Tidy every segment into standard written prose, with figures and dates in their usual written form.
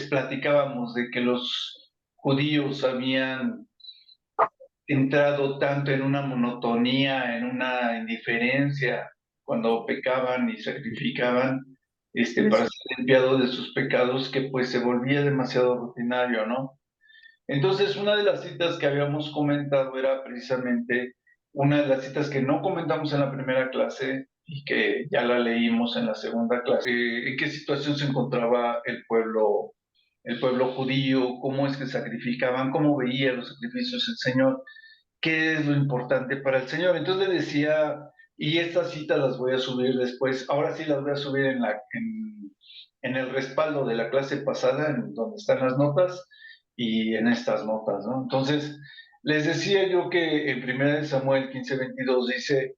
platicábamos de que los judíos habían entrado tanto en una monotonía, en una indiferencia, cuando pecaban y sacrificaban, para Gracias. ser limpiados de sus pecados, que pues se volvía demasiado rutinario, ¿no? Entonces, una de las citas que habíamos comentado era precisamente una de las citas que no comentamos en la primera clase y que ya la leímos en la segunda clase. ¿En qué situación se encontraba el pueblo judío? ¿Cómo es que sacrificaban? ¿Cómo veía los sacrificios el Señor? ¿Qué es lo importante para el Señor? Entonces le decía, y estas citas las voy a subir después, ahora sí las voy a subir en el respaldo de la clase pasada, en donde están las notas, y en estas notas, ¿no? Entonces, les decía yo que en 1 Samuel 15:22 dice,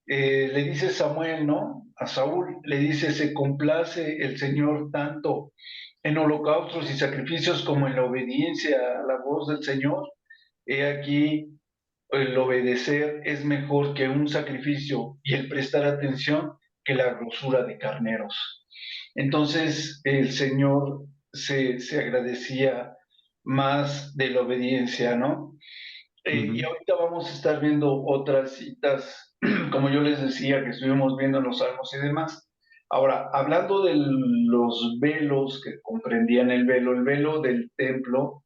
le dice Samuel, ¿no? A Saúl, le dice, se complace el Señor tanto en holocaustos y sacrificios como en la obediencia a la voz del Señor. He aquí, el obedecer es mejor que un sacrificio y el prestar atención que la grosura de carneros. Entonces el Señor se agradecía más de la obediencia, ¿no? Y Ujú. ahorita vamos a estar viendo otras citas, como yo les decía, que estuvimos viendo en los salmos y demás. Ahora, hablando de los velos que comprendían el velo del templo,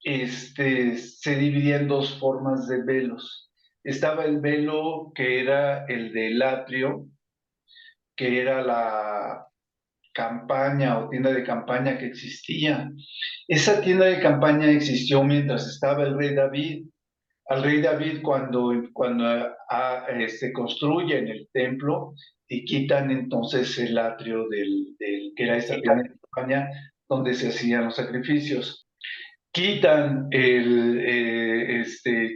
se dividía en dos formas de velos. Estaba el velo que era el del atrio, que era la campaña o tienda de campaña que existía. Esa tienda de campaña existió mientras estaba el rey David. Al rey David cuando se construyen el templo y quitan entonces el atrio que era esta tienda de campaña donde se hacían los sacrificios. Quitan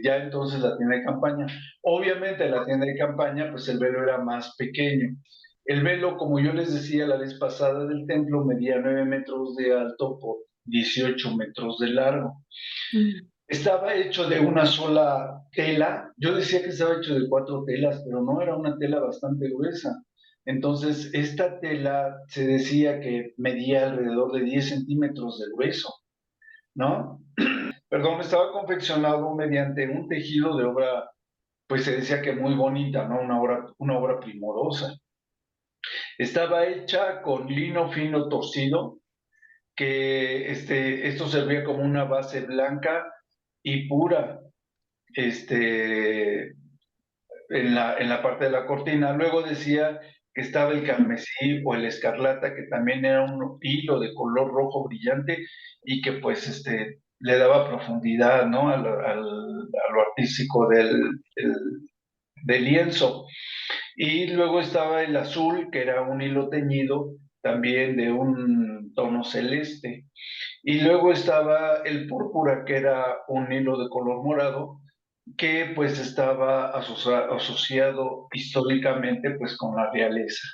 ya entonces la tienda de campaña. Obviamente la tienda de campaña, pues el velo era más pequeño. El velo, como yo les decía la vez pasada del templo, medía 9 metros de alto por 18 metros de largo. Mm. Estaba hecho de una sola tela. Yo decía que estaba hecho de 4 telas, pero no, era una tela bastante gruesa. Entonces, esta tela se decía que medía alrededor de 10 centímetros de grueso, ¿no? Perdón, estaba confeccionado mediante un tejido de obra, pues se decía que muy bonita, ¿no? Una obra primorosa. Estaba hecha con lino fino torcido, que esto servía como una base blanca y pura, este, en la parte de la cortina. Luego decía que estaba el carmesí o el escarlata, que también era un hilo de color rojo brillante y que pues le daba profundidad, ¿no? A lo artístico del lienzo. Y luego estaba el azul, que era un hilo teñido también de un tono celeste. Y luego estaba el púrpura, que era un hilo de color morado, que pues estaba asociado históricamente pues con la realeza.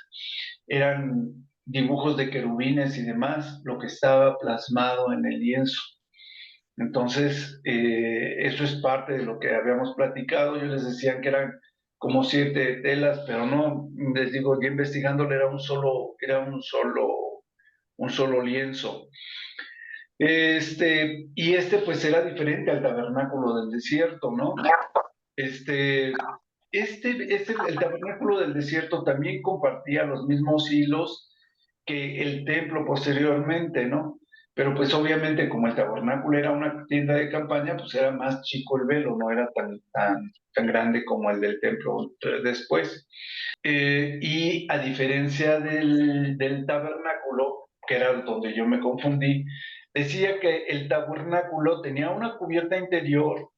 Eran dibujos de querubines y demás, lo que estaba plasmado en el lienzo. Entonces, eso es parte de lo que habíamos platicado. Yo les decía que eran como 7 telas, pero no, les digo, ya investigándolo un solo lienzo. Pues era diferente al tabernáculo del desierto, ¿no? Este, el tabernáculo del desierto también compartía los mismos hilos que el templo posteriormente, ¿no? Pero pues obviamente como el tabernáculo era una tienda de campaña, pues era más chico el velo, no era tan grande como el del templo después. Y a diferencia del tabernáculo, que era donde yo me confundí, decía que el tabernáculo tenía una cubierta interior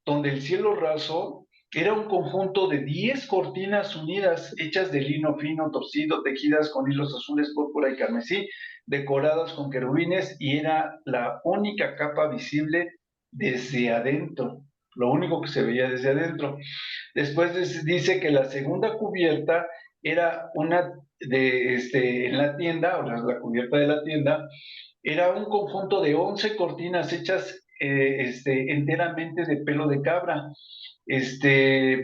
donde el cielo raso era un conjunto de 10 cortinas unidas, hechas de lino fino, torcido, tejidas con hilos azules, púrpura y carmesí, decoradas con querubines, y era la única capa visible desde adentro, lo único que se veía desde adentro. Después dice que la segunda cubierta era en la tienda, o la cubierta de la tienda, era un conjunto de 11 cortinas hechas enteramente de pelo de cabra,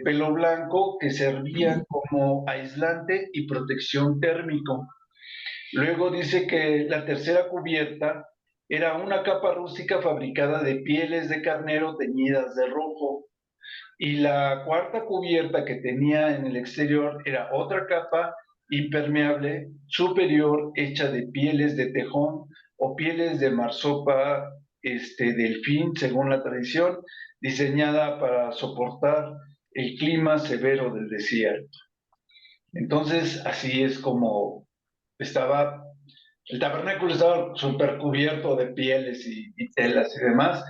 pelo blanco que servían como aislante y protección térmico. Luego dice que la tercera cubierta era una capa rústica fabricada de pieles de carnero teñidas de rojo. Y la cuarta cubierta que tenía en el exterior era otra capa impermeable superior hecha de pieles de tejón o pieles de marsopa delfín, según la tradición, diseñada para soportar el clima severo del desierto. Entonces, así es como estaba, el tabernáculo estaba súper cubierto de pieles y telas y demás,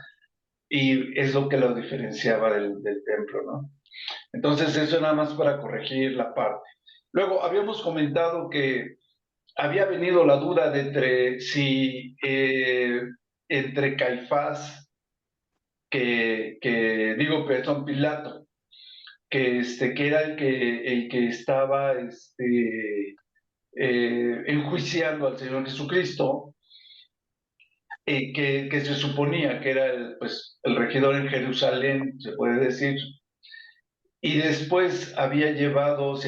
y es lo que lo diferenciaba del templo, ¿no? Entonces, eso nada más para corregir la parte. Luego, habíamos comentado que había venido la duda de entre si entre Caifás, perdón, Pilato, que era el que estaba enjuiciando al Señor Jesucristo, que se suponía que era el regidor en Jerusalén, se puede decir, y después se había llevado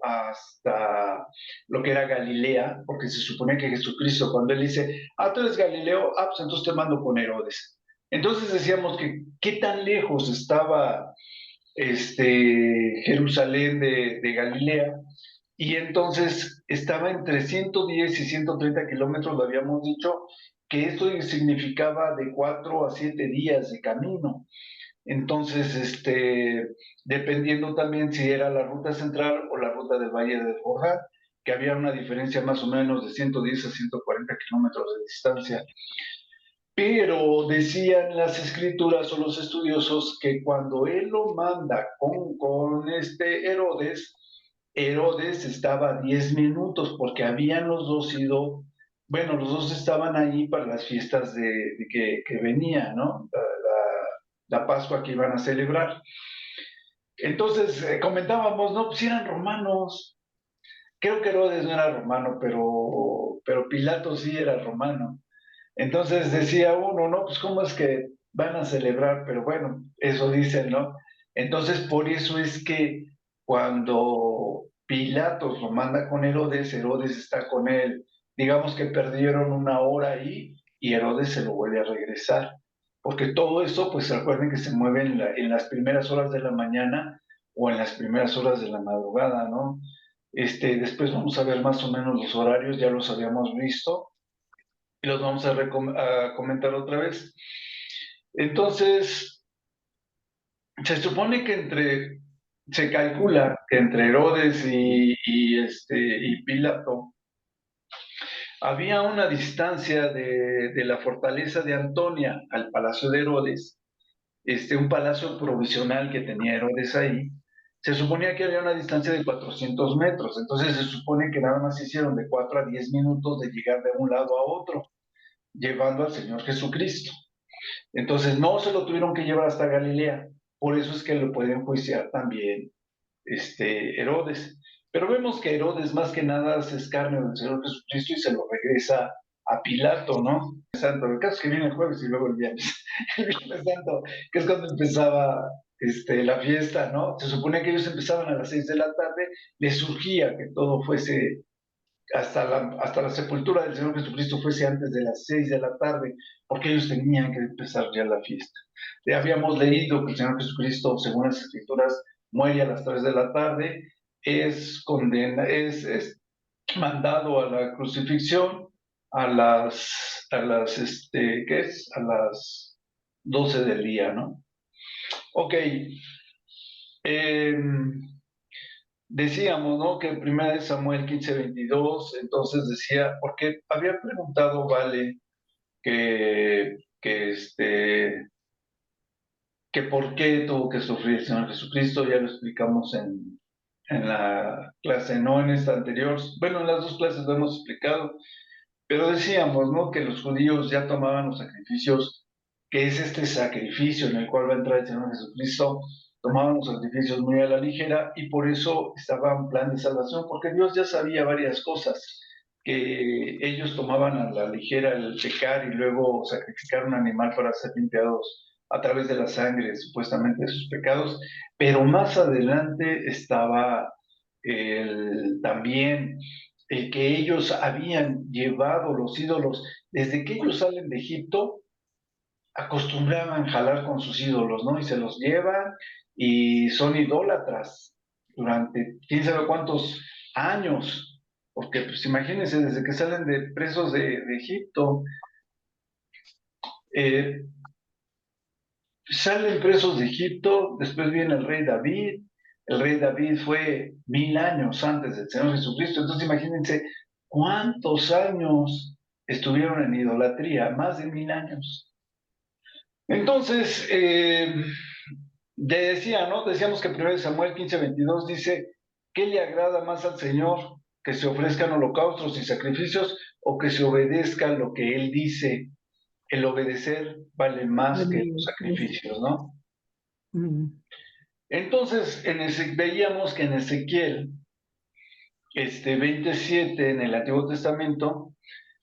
hasta lo que era Galilea, porque se supone que Jesucristo, cuando él dice, tú eres Galileo, pues entonces te mando con Herodes. Entonces decíamos que qué tan lejos estaba Jerusalén de Galilea, y entonces estaba entre 110 y 130 kilómetros, lo habíamos dicho, que esto significaba de 4 a 7 días de camino. Entonces, dependiendo también si era la ruta central o la ruta del Valle del Jordán, que había una diferencia más o menos de 110 a 140 kilómetros de distancia. Pero decían las escrituras o los estudiosos que cuando él lo manda con este Herodes, Herodes estaba a 10 minutos porque habían los dos ido, bueno, los dos estaban ahí para las fiestas que venía, ¿no? La Pascua que iban a celebrar. Entonces comentábamos, no, pues eran romanos. Creo que Herodes no era romano, pero Pilato sí era romano. Entonces decía uno, no, pues cómo es que van a celebrar, pero bueno, eso dicen, ¿no? Entonces por eso es que cuando Pilatos lo manda con Herodes, Herodes está con él. Digamos que perdieron una hora ahí y Herodes se lo vuelve a regresar. Porque todo eso, pues recuerden que se mueve en las primeras horas de la mañana o en las primeras horas de la madrugada, ¿no? Después vamos a ver más o menos los horarios, ya los habíamos visto y los vamos a comentar otra vez. Entonces, se calcula que entre Herodes y Pilato había una distancia de la fortaleza de Antonia al palacio de Herodes, un palacio provisional que tenía Herodes ahí. Se suponía que había una distancia de 400 metros, entonces se supone que nada más hicieron de 4 a 10 minutos de llegar de un lado a otro, llevando al Señor Jesucristo. Entonces no se lo tuvieron que llevar hasta Galilea, por eso es que lo pueden juiciar también Herodes. Pero vemos que Herodes más que nada se escarnio del Señor Jesucristo y se lo regresa a Pilato, ¿no? Santo, el caso es que viene el jueves y luego el viernes, el viernes santo, que es cuando empezaba la fiesta, ¿no? Se supone que ellos empezaban a las 6 de la tarde, les surgía que todo fuese hasta la sepultura del Señor Jesucristo fuese antes de las 6 de la tarde, porque ellos tenían que empezar ya la fiesta. Ya habíamos leído que el Señor Jesucristo, según las Escrituras, muere a las 3 de la tarde, es mandado a la crucifixión ¿qué es? A las 12 del día, ¿no? Ok. Eh, Decíamos, ¿no? Que en 1 Samuel 15:22, entonces decía, porque había preguntado, Vale, que, que, que por qué tuvo que sufrir el Señor Jesucristo, ya lo explicamos en la clase, no en esta anterior, bueno, en las dos clases lo hemos explicado, pero decíamos, ¿no? Que los judíos ya tomaban los sacrificios, que es este sacrificio en el cual va a entrar el Señor Jesucristo, tomaban los sacrificios muy a la ligera y por eso estaba un plan de salvación, porque Dios ya sabía varias cosas, que ellos tomaban a la ligera el pecar y luego sacrificar un animal para ser limpiados a través de la sangre, supuestamente, de sus pecados, pero más adelante estaba también el que ellos habían llevado los ídolos, desde que ellos salen de Egipto, acostumbraban jalar con sus ídolos, ¿no? Y se los llevan y son idólatras durante quién sabe cuántos años, porque pues imagínense, desde que salen de presos de Egipto, eh, salen presos de Egipto, después viene el rey David fue 1000 años antes del Señor Jesucristo, entonces imagínense cuántos años estuvieron en idolatría, más de 1000 años. Entonces, decía, ¿no? Decíamos que 1 Samuel 15:22 dice, ¿qué le agrada más al Señor? ¿Que se ofrezcan holocaustos y sacrificios o que se obedezca lo que Él dice? El obedecer vale más que los sacrificios, ¿no? Mm. Entonces, veíamos que en Ezequiel 27 en el Antiguo Testamento,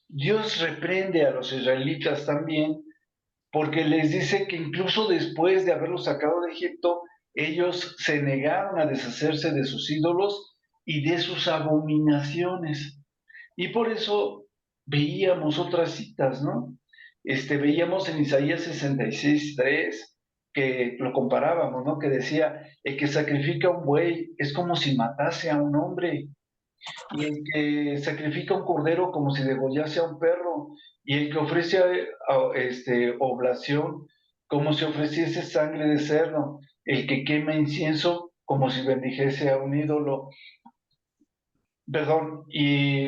Dios reprende a los israelitas también porque les dice que incluso después de haberlos sacado de Egipto, ellos se negaron a deshacerse de sus ídolos y de sus abominaciones. Y por eso veíamos otras citas, ¿no? Veíamos en Isaías 66:3 que lo comparábamos, ¿no? Que decía, el que sacrifica un buey es como si matase a un hombre, y el que sacrifica un cordero como si degollase a un perro, y el que ofrece oblación como si ofreciese sangre de cerdo, el que quema incienso como si bendijese a un ídolo. Perdón, y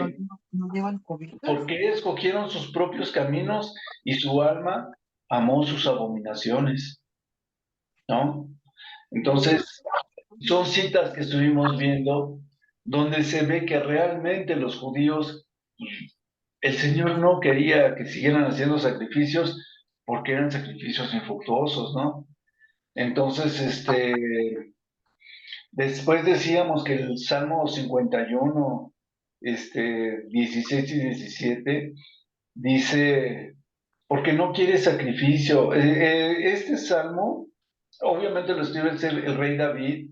¿No llevan cobijas? porque escogieron sus propios caminos y su alma amó sus abominaciones, ¿no? Entonces, son citas que estuvimos viendo donde se ve que realmente los judíos, el Señor no quería que siguieran haciendo sacrificios porque eran sacrificios infructuosos, ¿no? Entonces, después decíamos que el Salmo 51, 16 y 17, dice, porque no quiere sacrificio. Este salmo, obviamente lo escribe el rey David,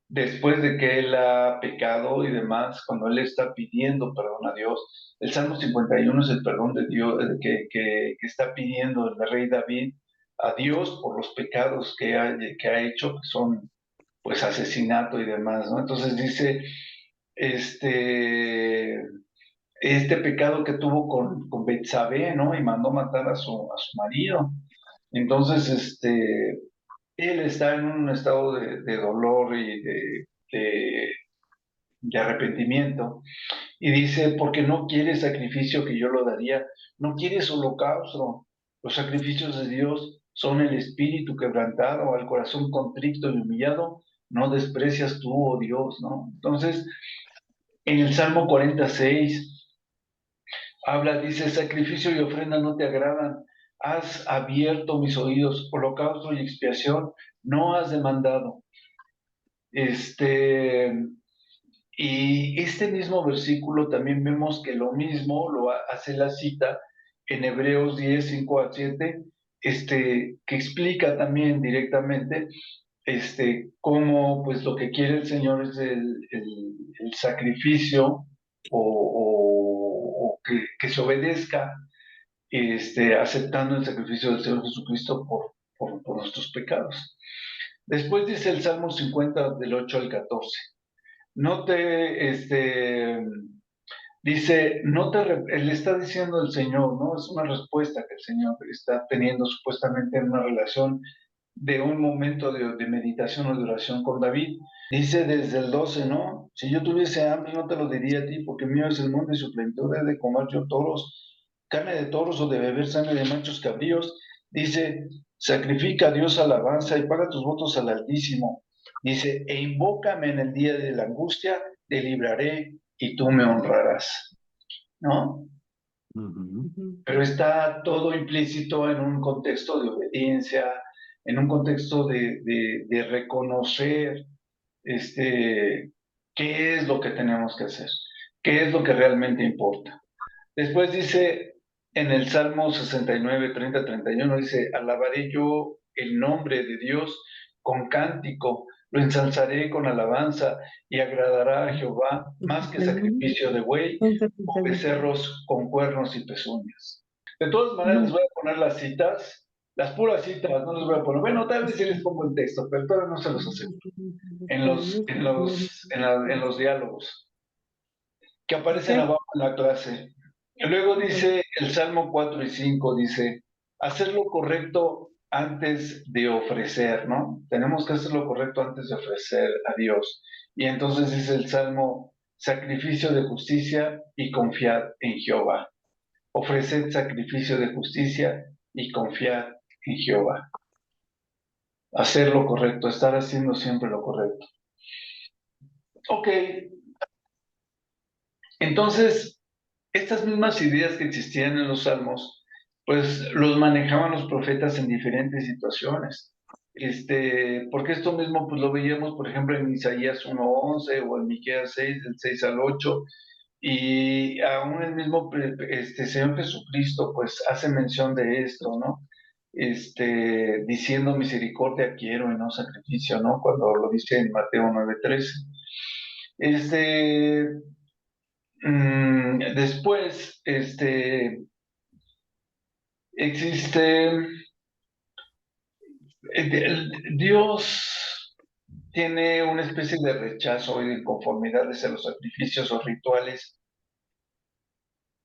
después de que él ha pecado y demás, cuando él está pidiendo perdón a Dios. El Salmo 51 es el perdón de Dios que está pidiendo el rey David a Dios por los pecados que ha hecho, que son pues asesinato y demás, ¿no? Entonces dice, este, este pecado que tuvo con Betsabé, ¿no? Y mandó matar a su marido. Entonces, él está en un estado de dolor y de, de arrepentimiento. Y dice, porque no quieres sacrificio que yo lo daría, no quieres holocausto. Los sacrificios de Dios son el espíritu quebrantado, al corazón contrito y humillado, no desprecias tú, oh Dios, ¿no? Entonces, en el Salmo 46 habla, dice, sacrificio y ofrenda no te agradan, has abierto mis oídos, holocausto y expiación no has demandado. Este, Y este mismo versículo también vemos que lo mismo lo hace la cita en Hebreos 10:5 al 7, que explica también directamente cómo pues lo que quiere el Señor es el sacrificio o que se obedezca, aceptando el sacrificio del Señor Jesucristo por nuestros pecados. Después dice el Salmo 50 del 8 al 14. No te, dice, le está diciendo el Señor, ¿no? Es una respuesta que el Señor está teniendo supuestamente en una relación de un momento de meditación o de oración con David. Dice desde el 12, ¿no? Si yo tuviese hambre, no te lo diría a ti, porque mío es el mundo y su plenitud, he de comer yo toros, carne de toros o de beber sangre de machos cabríos. Dice, sacrifica a Dios alabanza y paga tus votos al Altísimo. Dice, e invócame en el día de la angustia, te libraré y tú me honrarás, ¿no? Pero está todo implícito en un contexto de obediencia, en un contexto de reconocer qué es lo que tenemos que hacer, qué es lo que realmente importa. Después dice en el Salmo 69, 30, 31, dice, alabaré yo el nombre de Dios con cántico, lo ensalzaré con alabanza y agradará a Jehová más que sacrificio de buey o becerros con cuernos y pezuñas. De todas maneras, les voy a poner las citas, las puras citas, no les voy a poner. Bueno, tal vez sí les pongo el texto, pero todavía no se los aseguro. En los diálogos que aparecen abajo en la clase. Y luego dice el Salmo 4 y 5, dice, hacer lo correcto antes de ofrecer, ¿no? Tenemos que hacer lo correcto antes de ofrecer a Dios. Y entonces dice el Salmo, sacrificio de justicia y confiad en Jehová. Ofreced sacrificio de justicia y confiad en Jehová. Hacer lo correcto, estar haciendo siempre lo correcto. Ok, entonces, estas mismas ideas que existían en los salmos, pues los manejaban los profetas en diferentes situaciones. Porque esto mismo pues lo veíamos, por ejemplo, en Isaías 1:11 o en Miqueas 6, del 6 al 8, y aún el mismo Señor Jesucristo pues hace mención de esto, ¿no? Diciendo misericordia quiero y no sacrificio, ¿no? Cuando lo dice en Mateo 9:13. Después, existe, Dios tiene una especie de rechazo y de inconformidad hacia los sacrificios o rituales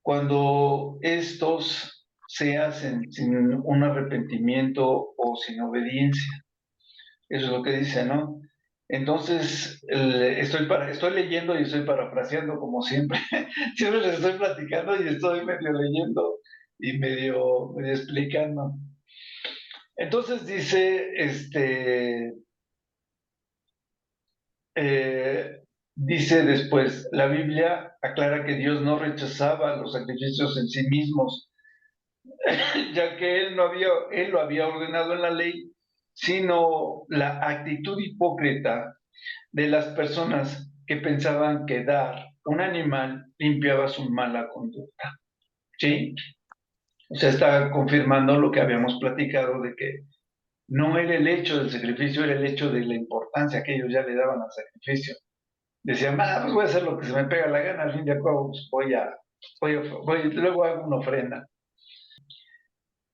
cuando estos se hacen sin un arrepentimiento o sin obediencia. Eso es lo que dice, ¿no? Entonces, estoy leyendo y estoy parafraseando como siempre. Siempre les estoy platicando y estoy medio leyendo y medio explicando. Entonces dice después, la Biblia aclara que Dios no rechazaba los sacrificios en sí mismos, ya que Él lo había ordenado en la ley, sino la actitud hipócrita de las personas que pensaban que dar un animal limpiaba su mala conducta. ¿Sí? O sea, está confirmando lo que habíamos platicado de que no era el hecho del sacrificio, era el hecho de la importancia que ellos ya le daban al sacrificio. Decían, pues voy a hacer lo que se me pega la gana, al fin y al cabo pues luego hago una ofrenda.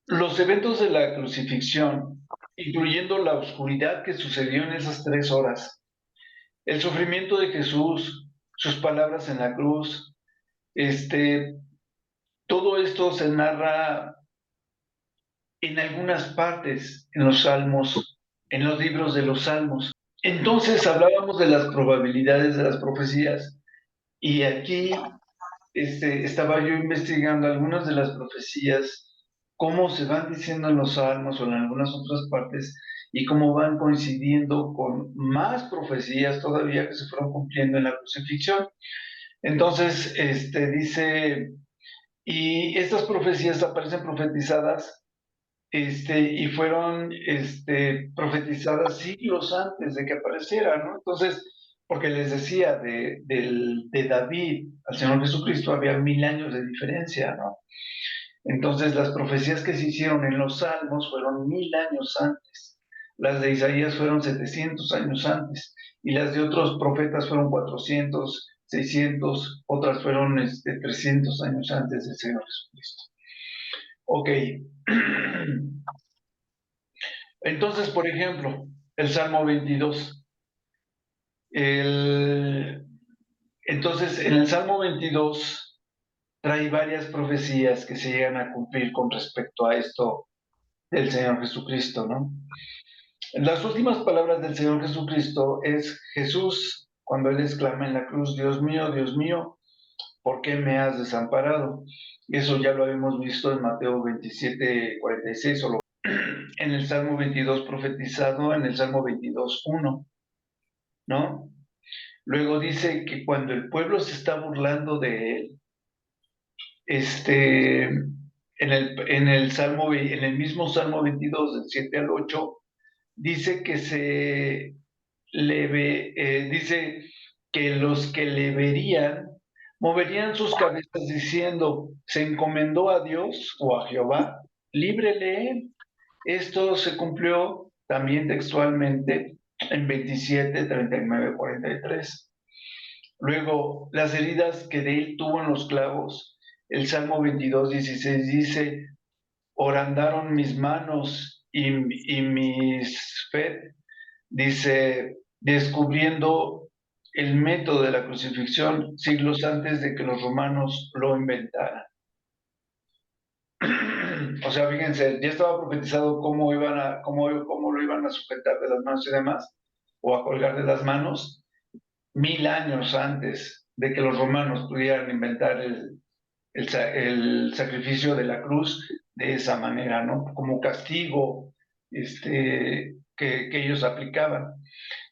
Los eventos de la crucifixión, incluyendo la oscuridad que sucedió en esas 3 horas, el sufrimiento de Jesús, sus palabras en la cruz, todo esto se narra en algunas partes en los salmos, en los libros de los salmos. Entonces hablábamos de las probabilidades de las profecías y aquí estaba yo investigando algunas de las profecías, cómo se van diciendo en los salmos o en algunas otras partes y cómo van coincidiendo con más profecías todavía que se fueron cumpliendo en la crucifixión. Entonces, dice, y estas profecías aparecen profetizadas y fueron profetizadas siglos antes de que apareciera, ¿no? Entonces, porque les decía, de David al Señor Jesucristo había 1000 años de diferencia, ¿no? Entonces, las profecías que se hicieron en los Salmos fueron 1000 años antes, las de Isaías fueron 700 años antes, y las de otros profetas fueron 400, 600, otras fueron 300 años antes del Señor Jesucristo. Ok. Entonces, por ejemplo, el Salmo 22. Entonces, en el Salmo 22 trae varias profecías que se llegan a cumplir con respecto a esto del Señor Jesucristo, ¿no? Las últimas palabras del Señor Jesucristo es Jesús, cuando Él exclama en la cruz, Dios mío, ¿por qué me has desamparado? Eso ya lo habíamos visto en Mateo 27:46, o en el Salmo 22 profetizado, en el Salmo 22:1, ¿no? Luego dice que cuando el pueblo se está burlando de él, en el mismo Salmo 22, del 7 al 8, dice que dice que los que le verían moverían sus cabezas diciendo, se encomendó a Dios o a Jehová, líbrele él. Esto se cumplió también textualmente en 27, 39, 43. Luego, las heridas que de él tuvo en los clavos, el Salmo 22, 16 dice, horandaron mis manos y mis fe, dice, descubriendo el método de la crucifixión siglos antes de que los romanos lo inventaran. O sea, fíjense, ya estaba profetizado cómo lo iban a sujetar de las manos y demás, o a colgar de las manos, 1000 años antes de que los romanos pudieran inventar el sacrificio de la cruz de esa manera, ¿no? Como castigo que ellos aplicaban.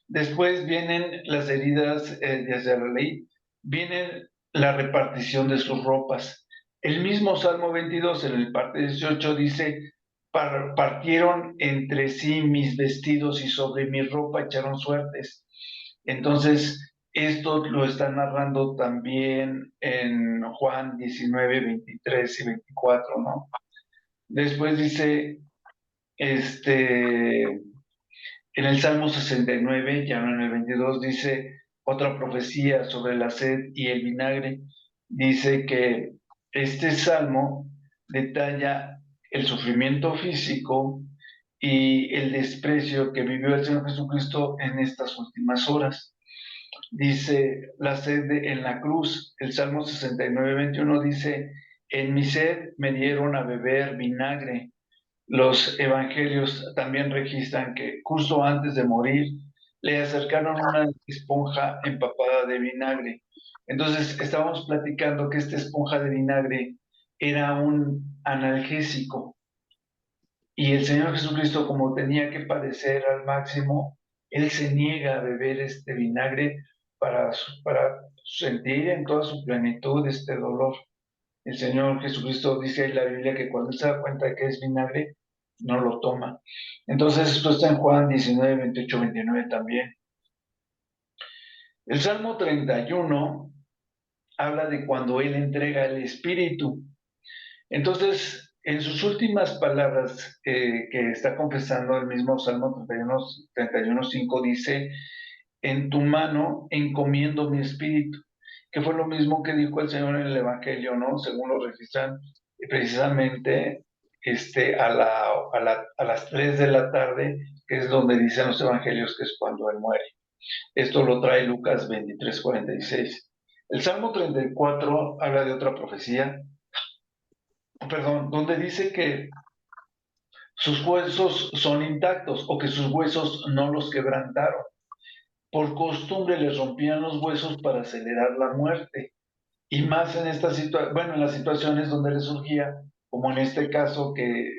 Después vienen las heridas desde la ley, viene la repartición de sus ropas. El mismo Salmo 22, en el parte 18, dice, partieron entre sí mis vestidos y sobre mi ropa echaron suertes. Entonces, esto lo está narrando también en Juan 19, 23 y 24, ¿no? Después dice, en el Salmo 69, ya no en el 22, dice otra profecía sobre la sed y el vinagre. Dice que este salmo detalla el sufrimiento físico y el desprecio que vivió el Señor Jesucristo en estas últimas horas. Dice la sed en la cruz. El Salmo 69, 21 dice, en mi sed me dieron a beber vinagre. Los evangelios también registran que justo antes de morir le acercaron una esponja empapada de vinagre. Entonces estábamos platicando que esta esponja de vinagre era un analgésico y el Señor Jesucristo, como tenía que padecer al máximo, Él se niega a beber este vinagre para sentir en toda su plenitud este dolor. El Señor Jesucristo dice en la Biblia que cuando Él se da cuenta de que es vinagre, no lo toma. Entonces esto está en Juan 19, 28, 29 también. El Salmo 31 habla de cuando Él entrega el Espíritu. Entonces, en sus últimas palabras que está confesando el mismo Salmo 31, 5 dice, en tu mano encomiendo mi espíritu, que fue lo mismo que dijo el Señor en el Evangelio, ¿no? Según lo registran precisamente a las 3 de la tarde, que es donde dicen los Evangelios que es cuando Él muere. Esto lo trae Lucas 23, 46. El Salmo 34 habla de otra profecía, perdón, donde dice que sus huesos son intactos o que sus huesos no los quebrantaron. Por costumbre les rompían los huesos para acelerar la muerte. Y más en esta situación, bueno, en las situaciones donde les surgía, como en este caso que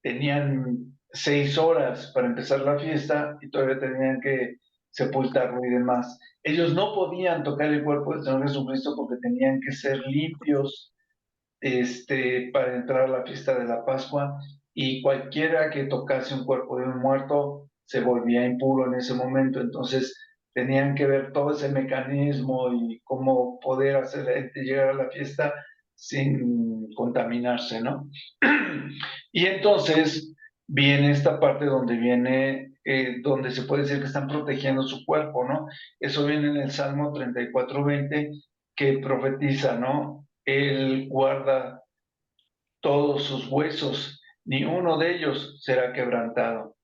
tenían 6 horas para empezar la fiesta y todavía tenían que sepultarlo y demás. Ellos no podían tocar el cuerpo del Señor Jesucristo porque tenían que ser limpios para entrar a la fiesta de la Pascua, y cualquiera que tocase un cuerpo de un muerto se volvía impuro en ese momento. Entonces tenían que ver todo ese mecanismo y cómo poder hacer la gente llegar a la fiesta sin contaminarse, ¿no? Y entonces viene esta parte donde donde se puede decir que están protegiendo su cuerpo, ¿no? Eso viene en el Salmo 34:20, que profetiza, ¿no? Él guarda todos sus huesos, ni uno de ellos será quebrantado.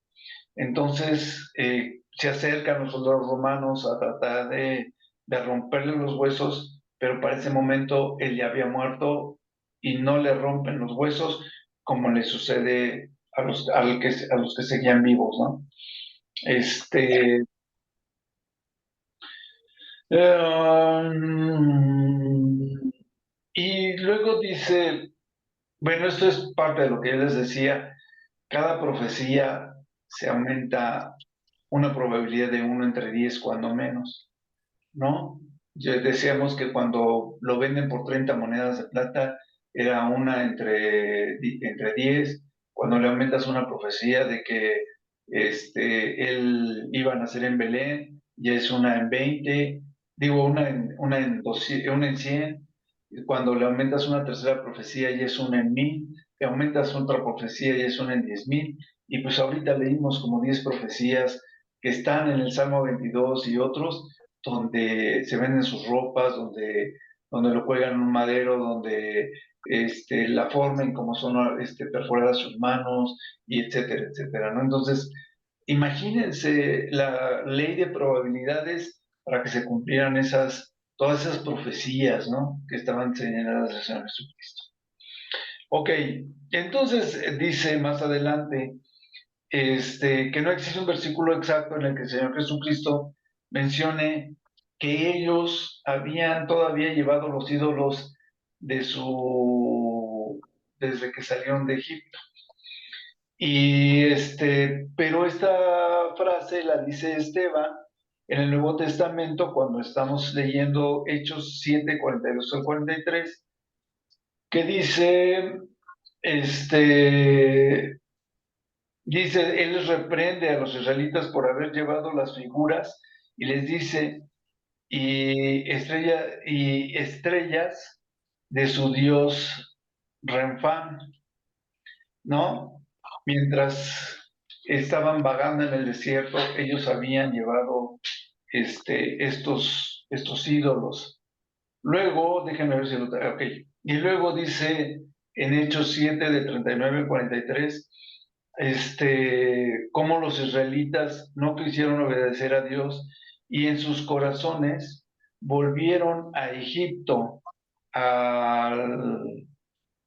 Entonces se acercan los soldados romanos a tratar de romperle los huesos, pero para ese momento él ya había muerto y no le rompen los huesos como le sucede a los que seguían vivos, ¿no? Este, y luego dice, bueno, esto es parte de lo que yo les decía, cada profecía se aumenta una probabilidad de 1 entre 10 cuando menos, ¿no? Ya decíamos que cuando lo venden por 30 monedas de plata era una entre 10. Cuando le aumentas una profecía de que él iba a nacer en Belén, ya es una en 20, digo una en 100. Cuando le aumentas una tercera profecía ya es una en 1000, le aumentas otra profecía ya es una en 10,000, y pues ahorita leímos como 10 profecías que están en el Salmo 22 y otros, donde se venden sus ropas, donde lo cuelgan en un madero, donde la forma en cómo son perforadas sus manos, y etcétera, etcétera, ¿no? Entonces, imagínense la ley de probabilidades para que se cumplieran todas esas profecías, ¿no? Que estaban señaladas al Señor Jesucristo. Ok, entonces dice más adelante que no existe un versículo exacto en el que el Señor Jesucristo mencione que ellos habían todavía llevado los ídolos de desde que salieron de Egipto. Pero esta frase la dice Esteban en el Nuevo Testamento cuando estamos leyendo Hechos 7, 42 al 43, que este, él les reprende a los israelitas por haber llevado las figuras y les dice, y estrellas de su dios Renfán, ¿no? Mientras estaban vagando en el desierto, ellos habían llevado estos ídolos. Luego, déjenme ver si lo tengo, ok. Y luego dice en Hechos 7, de 39 al 43, cómo los israelitas no quisieron obedecer a Dios y en sus corazones volvieron a Egipto al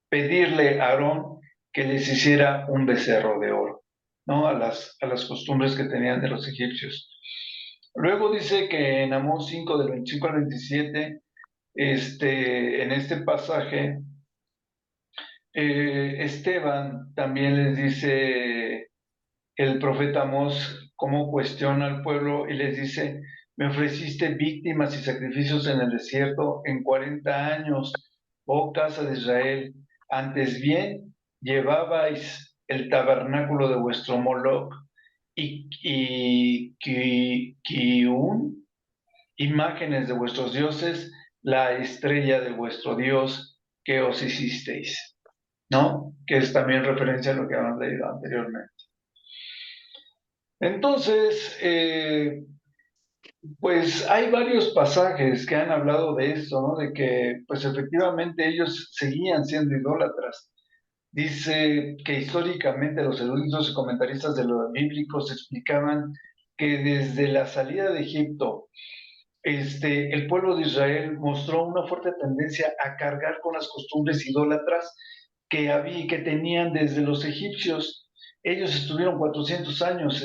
pedirle a Aarón que les hiciera un becerro de oro, ¿no? A las costumbres que tenían de los egipcios. Luego dice que en Amós 5, del 25 al 27, en este pasaje, Esteban también les dice, el profeta Amós, cómo cuestiona al pueblo y les dice, me ofreciste víctimas y sacrificios en el desierto en 40 años, oh casa de Israel, antes bien llevabais el tabernáculo de vuestro Moloch y Kiun, imágenes de vuestros dioses, la estrella de vuestro Dios que os hicisteis, ¿no? Que es también referencia a lo que habíamos leído anteriormente. Entonces, pues hay varios pasajes que han hablado de esto, ¿no? De que, pues efectivamente ellos seguían siendo idólatras. Dice que históricamente los eruditos y comentaristas de los bíblicos explicaban que desde la salida de Egipto, el pueblo de Israel mostró una fuerte tendencia a cargar con las costumbres idólatras que tenían desde los egipcios. Ellos estuvieron 400 años,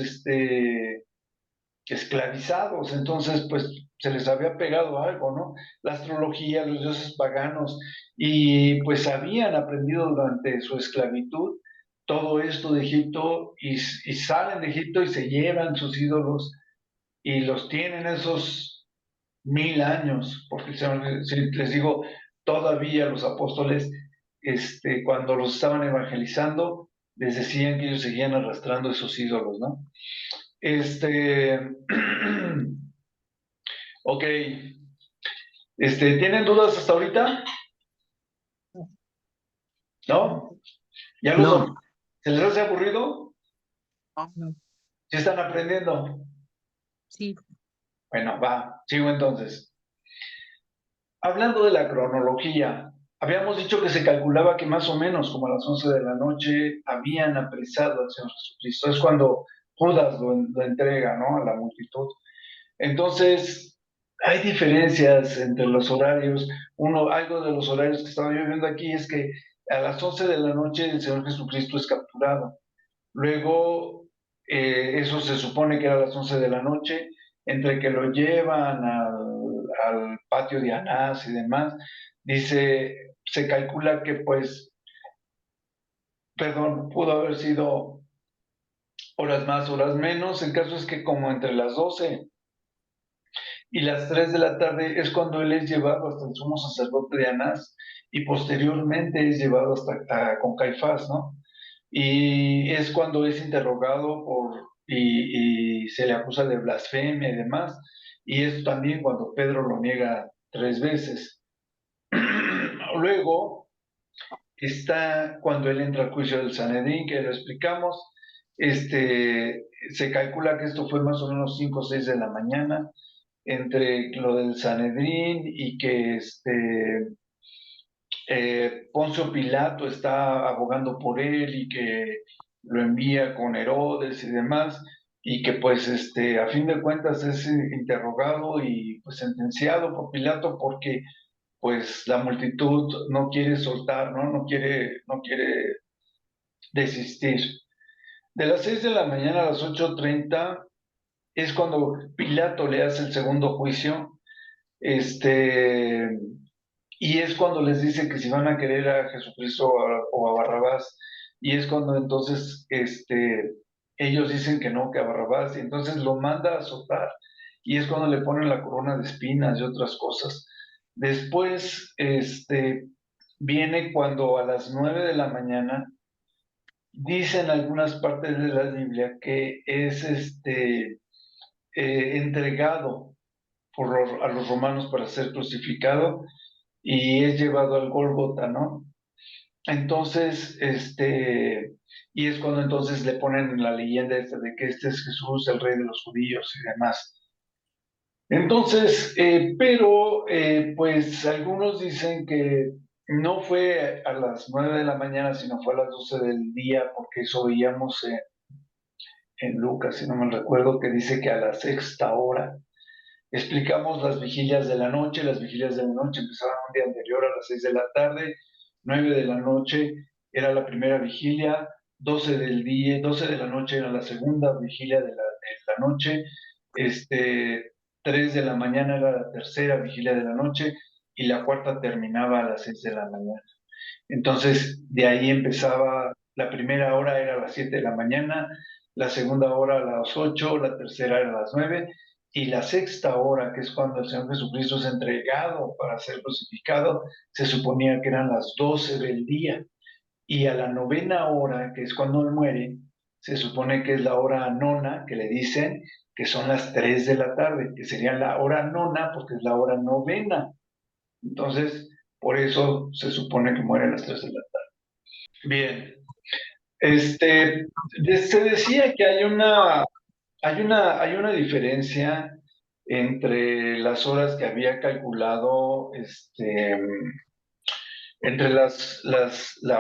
esclavizados, entonces pues se les había pegado algo, ¿no? La astrología, los dioses paganos, y pues habían aprendido durante su esclavitud todo esto de Egipto y salen de Egipto y se llevan sus ídolos y los tienen esos 1000 años, porque si les digo, todavía los apóstoles, cuando los estaban evangelizando, les decían que ellos seguían arrastrando esos ídolos, ¿no? Ok. ¿Tienen dudas hasta ahorita? ¿No? ¿Ya No, se les hace aburrido? no, ¿Sí están aprendiendo? sí, Bueno, va, sigo entonces. Hablando de la cronología, habíamos dicho que se calculaba que más o menos como a las 11 de la noche habían apresado al Señor Jesucristo. Es cuando Judas lo entrega, ¿no? A la multitud. Entonces, hay diferencias entre los horarios. Algo de los horarios que estaba yo viendo aquí es que a las 11 de la noche el Señor Jesucristo es capturado. Luego, eso se supone que era a las 11 de la noche, entre que lo llevan al patio de Anás y demás, se calcula que pues, perdón, pudo haber sido horas más, horas menos. El caso es que como entre las 12 y las 3 de la tarde es cuando él es llevado hasta el sumo sacerdote de Anás y posteriormente es llevado con Caifás, ¿no? Y es cuando es interrogado y se le acusa de blasfemia y demás, y es también cuando Pedro lo niega 3 veces. Luego está cuando él entra al juicio del Sanedrín, que lo explicamos, Se calcula que esto fue más o menos 5 o 6 de la mañana, entre lo del Sanedrín y que Poncio Pilato está abogando por él y que lo envía con Herodes y demás, y que pues a fin de cuentas es interrogado y pues sentenciado por Pilato porque pues la multitud no quiere soltar, ¿no? No quiere desistir. De las 6 de la mañana a las 8:30 es cuando Pilato le hace el segundo juicio, este, y es cuando les dice que si van a querer a Jesucristo o a Barrabás, y es cuando entonces ellos dicen que no, que a Barrabás, y entonces lo manda a azotar, y es cuando le ponen la corona de espinas y otras cosas. Después, viene cuando a las 9 de la mañana, dicen algunas partes de la Biblia que es entregado a los romanos para ser crucificado y es llevado al Gólgota, ¿no? Entonces, y es cuando entonces le ponen la leyenda esta de que este es Jesús, el rey de los judíos y demás. Entonces, pero pues algunos dicen que no fue a las 9 de la mañana, sino fue a las 12 del día, porque eso veíamos en Lucas, si no me recuerdo, que dice que a la sexta hora. Explicamos las vigilias de la noche. Las vigilias de la noche empezaban un día anterior a las 6 de la tarde, 9 de la noche era la primera vigilia, 12 del día, 12 de la noche era la segunda vigilia de la noche, este, 3 de la mañana era la tercera vigilia de la noche y la cuarta terminaba a las 6 de la mañana. Entonces, de ahí empezaba, la primera hora era a las 7 de la mañana, la segunda hora a las 8, la tercera era a las 9, y la sexta hora, que es cuando el Señor Jesucristo es entregado para ser crucificado, se suponía que eran las 12 del día. Y a la novena hora, que es cuando él muere, se supone que es la hora nona, que le dicen que son las 3 de la tarde, que sería la hora nona porque es la hora novena. Entonces, por eso se supone que muere a las 3 de la tarde. Bien, se decía que hay una diferencia entre las horas que había calculado, entre la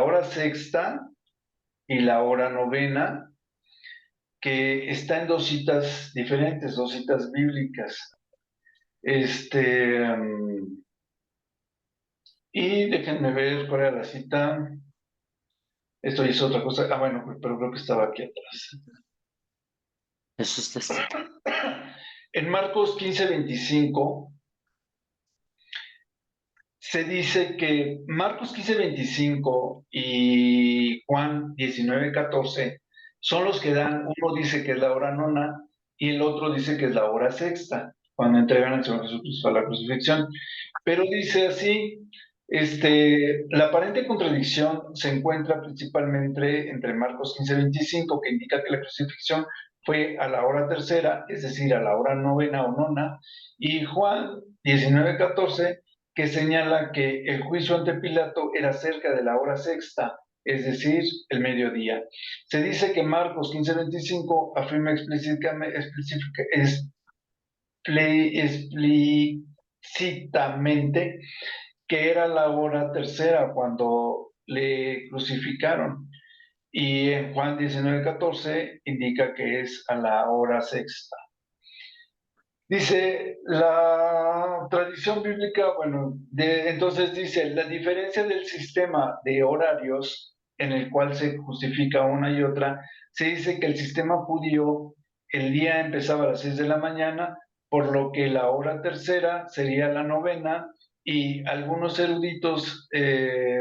hora sexta y la hora novena, que está en dos citas diferentes, dos citas bíblicas. Y déjenme ver cuál era la cita. Esto es otra cosa. Ah, bueno, pero creo que estaba aquí atrás. Eso está. En Marcos 15:25 se dice que Marcos 15:25 y Juan 19:14 son los que dan, uno dice que es la hora nona y el otro dice que es la hora sexta, cuando entregan al Señor Jesucristo a la crucifixión. Pero dice así, la aparente contradicción se encuentra principalmente entre Marcos 15:25, que indica que la crucifixión fue a la hora tercera, es decir, a la hora novena o nona, y Juan 19:14, que señala que el juicio ante Pilato era cerca de la hora sexta, es decir, el mediodía. Se dice que Marcos 15:25 afirma explícitamente que era la hora tercera cuando le crucificaron. Y en Juan 19:14 indica que es a la hora sexta. Dice la tradición bíblica, bueno, entonces dice, la diferencia del sistema de horarios en el cual se justifica una y otra, se dice que el sistema judío, el día empezaba a las 6 de la mañana, por lo que la hora tercera sería la novena, y algunos eruditos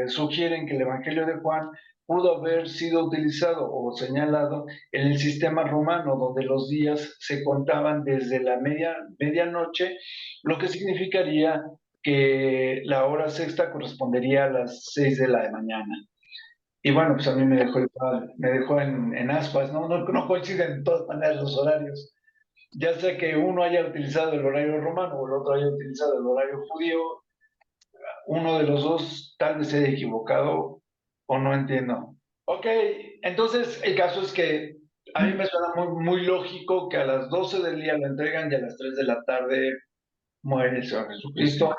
sugieren que el Evangelio de Juan pudo haber sido utilizado o señalado en el sistema romano, donde los días se contaban desde la medianoche, lo que significaría que la hora sexta correspondería a las 6 de la mañana. Y bueno, pues a mí me dejó igual, me dejó en ascuas, ¿no? No coinciden de todas maneras los horarios. Ya sea que uno haya utilizado el horario romano o el otro haya utilizado el horario judío, uno de los dos tal vez se haya equivocado o no entiendo. Ok, entonces el caso es que a mí me suena muy lógico que a las 12 del día lo entregan y a las 3 de la tarde muere el Señor Jesucristo,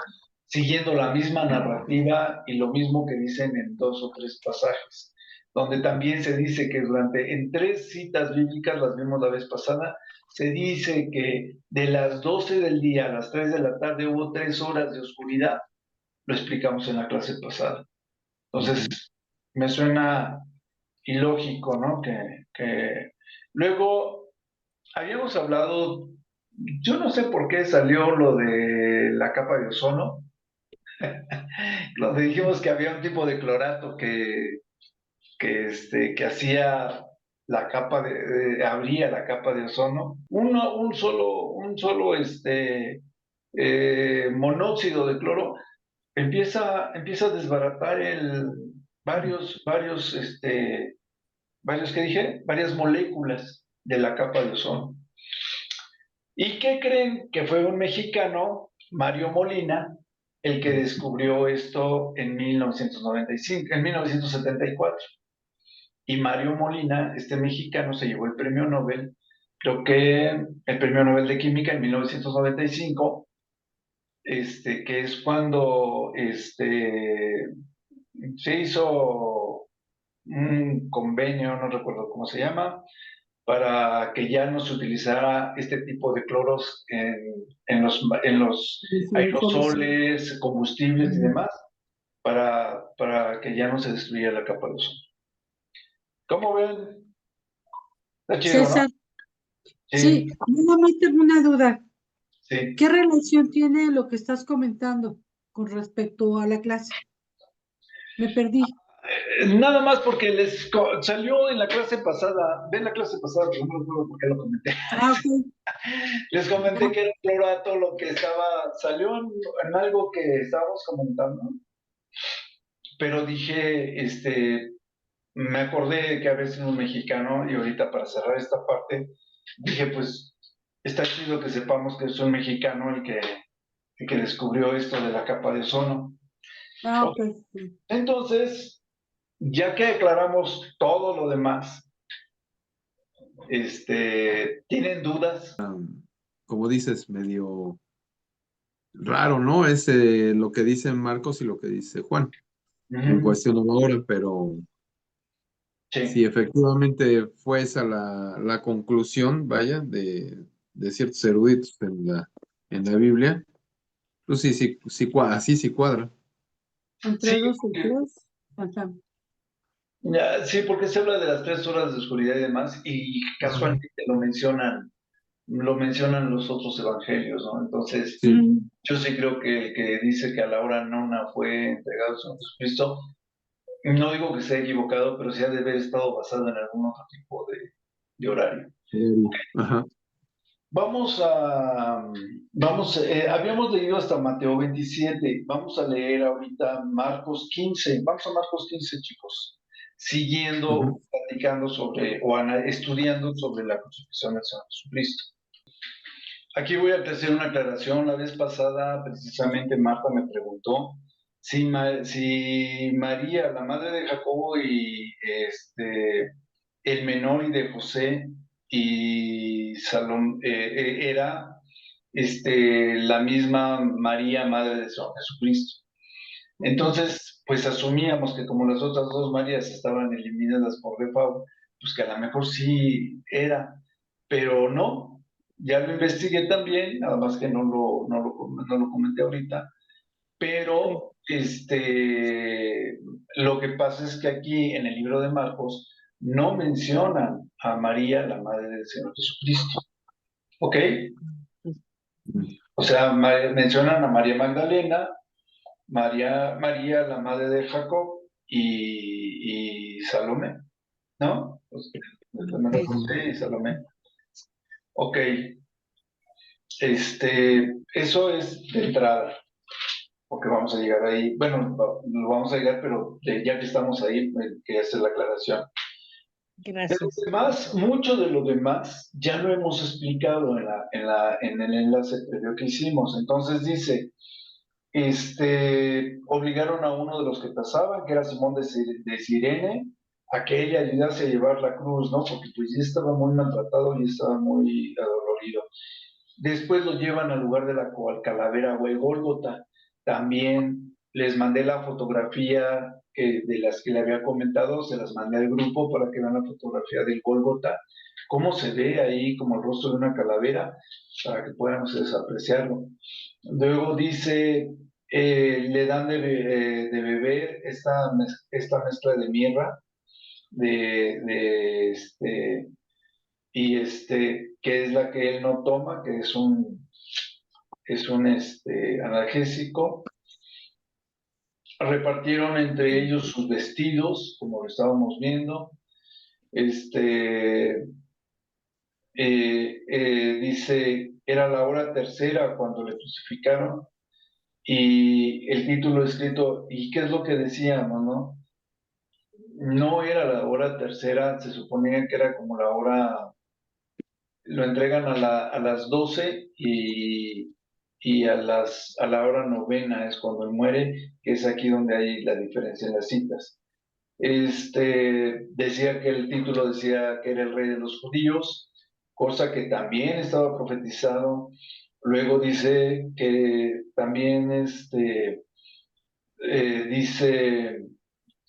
siguiendo la misma narrativa y lo mismo que dicen en 2 o 3 pasajes, donde también se dice que en 3 citas bíblicas, las vimos la vez pasada, se dice que de las 12 del día a las 3 de la tarde hubo 3 horas de oscuridad. Lo explicamos en la clase pasada. Entonces, me suena ilógico, ¿no? Luego habíamos hablado, yo no sé por qué salió lo de la capa de ozono, donde dijimos que había un tipo de clorato que hacía la capa abría la capa de ozono. Monóxido de cloro empieza a desbaratar varias moléculas de la capa de ozono. ¿Y qué creen? Que fue un mexicano, Mario Molina, el que descubrió esto en 1974. Y Mario Molina, este mexicano, se llevó el premio Nobel, creo que el premio Nobel de Química en 1995, que es cuando se hizo un convenio, no recuerdo cómo se llama, para que ya no se utilizara este tipo de cloros en los aerosoles, combustibles y demás, para que ya no se destruyera la capa de ozono. ¿Cómo ven? Está chido, ¿no? César, sí, nada más tengo una duda. Sí. ¿Qué relación tiene lo que estás comentando con respecto a la clase? Me perdí. Nada más porque salió en la clase pasada, ven la clase pasada, pero no recuerdo por qué lo comenté. Ah, ok. Les comenté que era un clorato lo que salió en algo que estábamos comentando, pero dije, me acordé que había sido un mexicano y ahorita para cerrar esta parte, dije, pues está chido que sepamos que es un mexicano el que descubrió esto de la capa de ozono. Ah, ok. Sí. Entonces, ya que aclaramos todo lo demás, ¿tienen dudas? Como dices, medio raro, ¿no? Es lo que dice Marcos y lo que dice Juan. En cuestión ahora, pero Sí. si efectivamente fue esa la conclusión, vaya, de ciertos eruditos en la Biblia, pues sí, así sí cuadra. Entre Sí, 2 y 3. Ajá. sí, porque se habla de las 3 horas de oscuridad y demás, y casualmente lo mencionan los otros evangelios, ¿no? Entonces, Sí. yo sí creo que el que dice que a la hora nona fue entregado al Señor Jesucristo, no digo que esté equivocado, pero sí ha de haber estado basado en algún otro tipo de horario. Ajá. Habíamos leído hasta Mateo 27, vamos a leer ahorita Marcos 15, vamos a Marcos 15, chicos, siguiendo platicando estudiando sobre la crucifixión del Señor Jesucristo. Aquí voy a hacer una aclaración. La vez pasada, precisamente, Marta me preguntó si María, la madre de Jacobo y el menor y de José y Salomé, era la misma María, madre de Jesucristo. Entonces, pues asumíamos que como las otras 2 Marías estaban eliminadas por default, pues que a lo mejor sí era, pero no. Ya lo investigué también, nada más que no lo comenté ahorita, pero lo que pasa es que aquí en el libro de Marcos no mencionan a María, la madre del Señor Jesucristo, ¿ok? O sea, mencionan a María Magdalena, María, la madre de Jacob, y Salomé, ¿no? Pues, José y Salomé. Ok, eso es de entrada, porque vamos a llegar ahí. Bueno, lo vamos a llegar, pero ya que estamos ahí, quería hacer la aclaración. Gracias. Además, mucho de lo demás ya lo hemos explicado en el enlace previo que hicimos. Entonces dice, obligaron a uno de los que pasaban, que era Simón de Cirene, a que él le ayudase a llevar la cruz, ¿no? Porque pues ya estaba muy maltratado y estaba muy adolorido. Después lo llevan al lugar de la calavera o el Gólgota. También les mandé la fotografía de las que le había comentado, se las mandé al grupo para que vean la fotografía del Gólgota, cómo se ve ahí como el rostro de una calavera, para que puedan ustedes apreciarlo. Luego dice, le dan de beber esta mezcla de mirra, que es la que él no toma, que es un analgésico. Repartieron entre ellos sus vestidos, como lo estábamos viendo. Dice, era la hora tercera cuando le crucificaron, y el título escrito, ¿y qué es lo que decíamos, no? No era la hora tercera, se suponía que era como la hora, lo entregan a las 12 y a la hora novena es cuando él muere, que es aquí donde hay la diferencia en las citas. Decía que el título decía que era el rey de los judíos, cosa que también estaba profetizado. Luego dice que también dice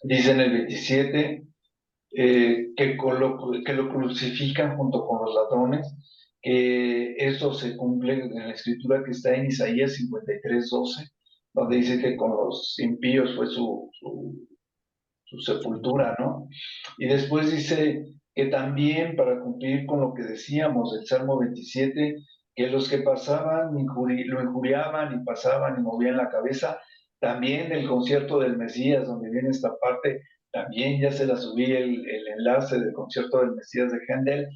en el 27 que lo crucifican junto con los ladrones, que eso se cumple en la escritura que está en Isaías 53:12, donde dice que con los impíos fue su sepultura, ¿no? Y después dice que también para cumplir con lo que decíamos del Salmo 27, que los que pasaban lo injuriaban y pasaban y movían la cabeza, también del concierto del Mesías, donde viene esta parte, también ya se la subí el enlace del concierto del Mesías de Händel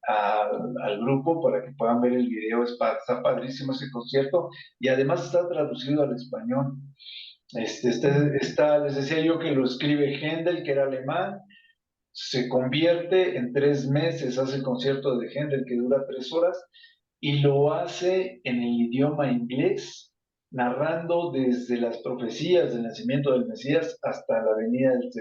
al grupo para que puedan ver el video. Está padrísimo ese concierto y además está traducido al español. Les decía yo que lo escribe Händel, que era alemán, se convierte en 3 meses, hace el concierto de Händel que dura 3 horas y lo hace en el idioma inglés, narrando desde las profecías del nacimiento del Mesías hasta la venida del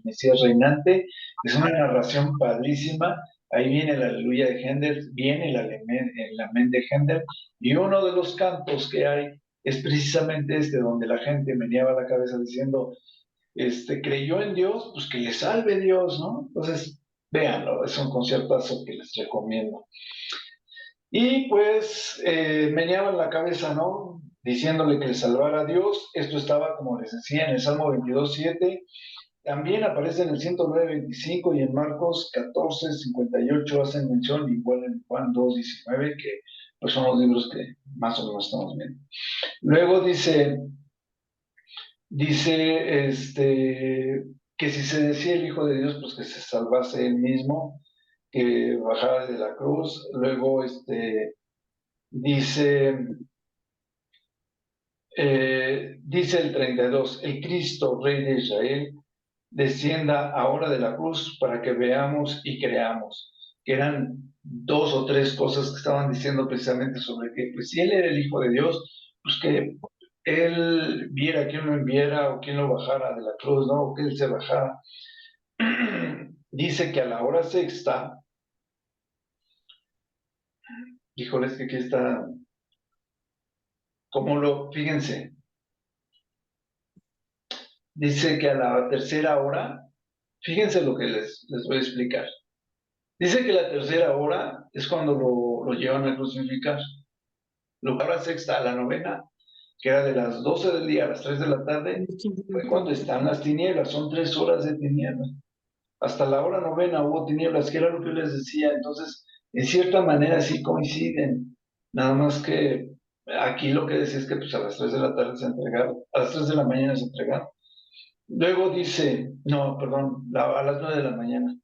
Mesías reinante. Es una narración padrísima. Ahí viene la aleluya de Händel, viene el amén de Händel, y uno de los cantos que hay es precisamente donde la gente meneaba la cabeza diciendo, creyó en Dios, pues que le salve Dios, ¿no? Entonces, véanlo, es un conciertazo que les recomiendo. Y pues meneaban la cabeza, ¿no? Diciéndole que le salvara a Dios. Esto estaba, como les decía, en el Salmo 22:7. También aparece en el 109:25 y en Marcos 14:58 hacen mención, igual en Juan 2:19, que pues son los libros que más o menos estamos viendo. Luego dice que si se decía el Hijo de Dios, pues que se salvase él mismo, que bajara de la cruz. Luego dice el 32, el Cristo, Rey de Israel, descienda ahora de la cruz para que veamos y creamos. Que eran 2 o 3 cosas que estaban diciendo precisamente sobre que, pues si él era el Hijo de Dios, pues que él viera quién lo enviara o quién lo bajara de la cruz, ¿no? O que él se bajara. Dice que a la hora sexta, híjoles, que aquí está, fíjense, dice que a la tercera hora, fíjense lo que les voy a explicar. Dice que la tercera hora es cuando lo llevan a crucificar. La hora sexta a la novena, que era de las 12 del día a las 3 de la tarde, fue cuando están las tinieblas, son 3 horas de tinieblas. Hasta la hora novena hubo tinieblas, que era lo que les decía. Entonces, en cierta manera sí coinciden, nada más que aquí lo que decía es que pues a las 3 de la tarde se entregaron, a las 3 de la mañana se entregaron. Luego dice, no, perdón, a las 9 de la mañana,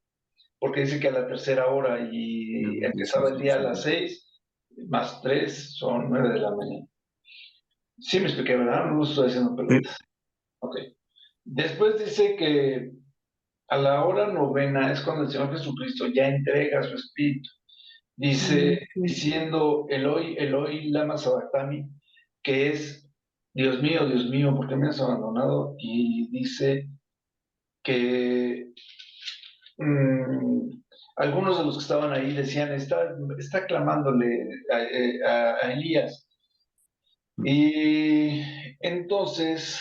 porque dice que a la tercera hora y empezaba el día a las 6, más 3 son 9 de la mañana. Sí me expliqué, ¿verdad? No estoy haciendo preguntas. Ok. Después dice que a la hora novena es cuando el Señor Jesucristo ya entrega su espíritu. Dice, diciendo, Eloi, Eloi, lama sabactani, que es, Dios mío, ¿por qué me has abandonado? Y dice que algunos de los que estaban ahí decían, está clamándole a Elías. Y entonces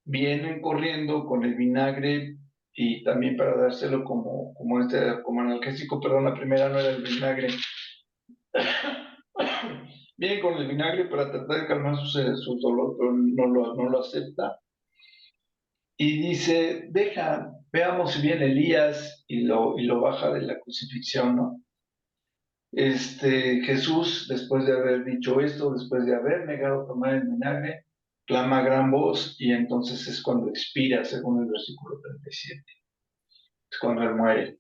vienen corriendo con el vinagre y también para dárselo como analgésico, perdón, la primera no era el vinagre. Vienen con el vinagre para tratar de calmar su dolor, pero no lo acepta. Y dice, veamos si viene Elías y lo baja de la crucifixión, ¿no? Jesús, después de haber dicho esto, después de haber negado tomar el vinagre, clama a gran voz y entonces es cuando expira, según el versículo 37. Es cuando él muere.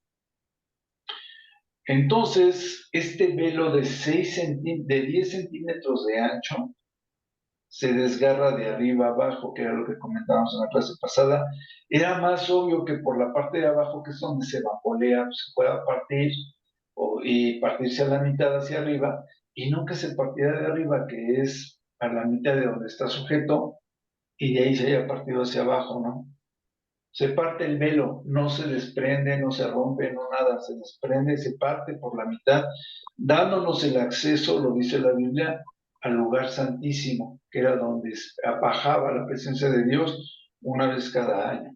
Entonces, este velo de 10 centímetros de ancho se desgarra de arriba abajo, que era lo que comentábamos en la clase pasada. Era más obvio que por la parte de abajo, que es donde se vaporea, se pueda partir y partirse a la mitad hacia arriba, y no que se partiera de arriba, que es a la mitad de donde está sujeto, y de ahí se haya partido hacia abajo, ¿no? Se parte el velo, no se desprende, no se rompe, no nada, se desprende, se parte por la mitad, dándonos el acceso, lo dice la Biblia, al lugar santísimo, que era donde bajaba la presencia de Dios una vez cada año.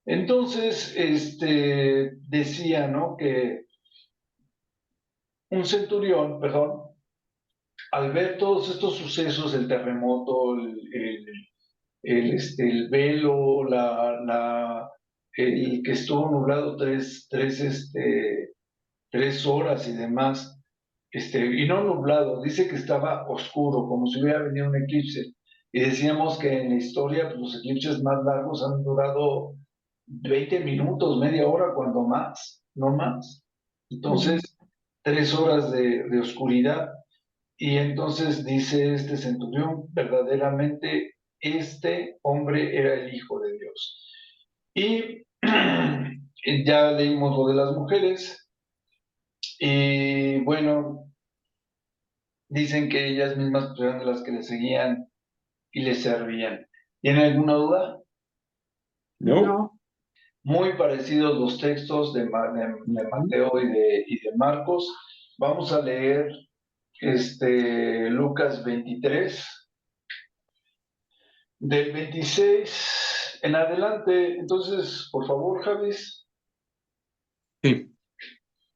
Entonces, decía, ¿no? Que un centurión, perdón, al ver todos estos sucesos, el terremoto, el velo, el que estuvo nublado 3 horas y demás, y no nublado, dice que estaba oscuro, como si hubiera venido un eclipse. Y decíamos que en la historia pues, los eclipses más largos han durado 20 minutos, media hora, cuando más, no más. Entonces, 3 horas de oscuridad. Y entonces dice este centurión, verdaderamente este hombre era el Hijo de Dios. Y ya leímos lo de las mujeres. Y bueno, dicen que ellas mismas eran las que le seguían y le servían. ¿Tiene alguna duda? No. Muy parecidos los textos de Mateo y de Marcos. Vamos a leer Lucas 23, del 26 en adelante. Entonces, por favor, Javis. Sí.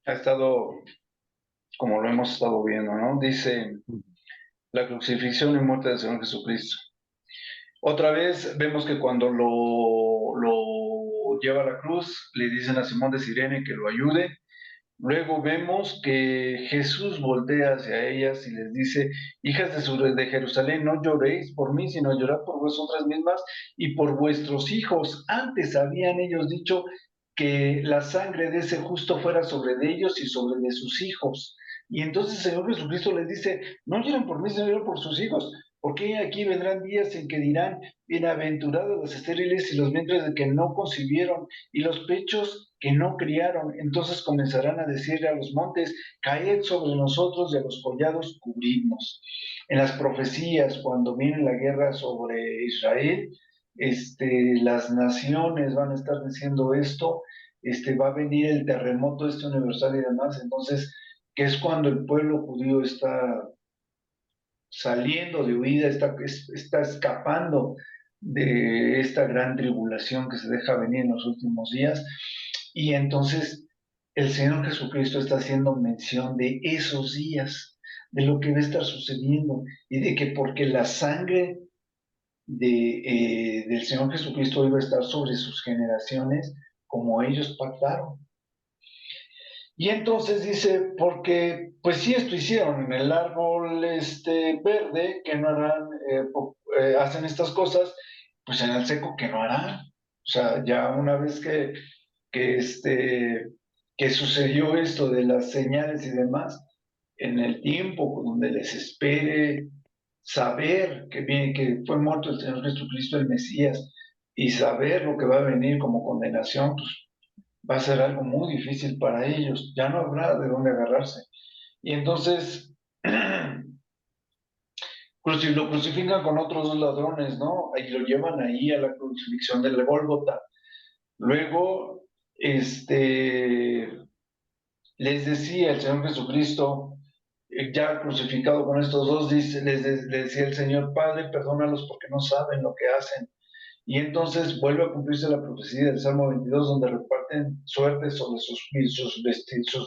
Ha estado, como lo hemos estado viendo, ¿no? Dice, la crucifixión y muerte del Señor Jesucristo. Otra vez vemos que cuando lo lleva a la cruz, le dicen a Simón de Cirene que lo ayude. Luego vemos que Jesús voltea hacia ellas y les dice, hijas de Jerusalén, no lloréis por mí, sino llorad por vosotras mismas y por vuestros hijos. Antes habían ellos dicho que la sangre de ese justo fuera sobre de ellos y sobre de sus hijos. Y entonces el Señor Jesucristo les dice, no lloren por mí, sino lloren por sus hijos, porque aquí vendrán días en que dirán, bienaventurados los estériles y los vientres de que no concibieron y los pechos que no criaron. Entonces comenzarán a decirle a los montes, caed sobre nosotros y a los collados cubridnos. En las profecías, cuando viene la guerra sobre Israel, las naciones van a estar diciendo esto, va a venir el terremoto universal y demás, entonces, que es cuando el pueblo judío está saliendo de huida, está escapando de esta gran tribulación que se deja venir en los últimos días. Y entonces el Señor Jesucristo está haciendo mención de esos días, de lo que va a estar sucediendo y de que porque la sangre del Señor Jesucristo iba a estar sobre sus generaciones como ellos pactaron. Y entonces dice, porque pues si esto hicieron en el árbol verde, que no harán, hacen estas cosas, pues en el seco que no harán. O sea, ya una vez que sucedió esto de las señales y demás, en el tiempo donde les espere saber que fue muerto el Señor Jesucristo, el Mesías, y saber lo que va a venir como condenación, pues va a ser algo muy difícil para ellos, ya no habrá de dónde agarrarse. Y entonces lo crucifican con otros 2 ladrones, ¿no? Y lo llevan ahí a la crucifixión del Gólgota. Luego les decía el Señor Jesucristo, ya crucificado con estos dos, les decía el Señor, Padre, perdónalos porque no saben lo que hacen. Y entonces vuelve a cumplirse la profecía del Salmo 22, donde reparten suerte sobre sus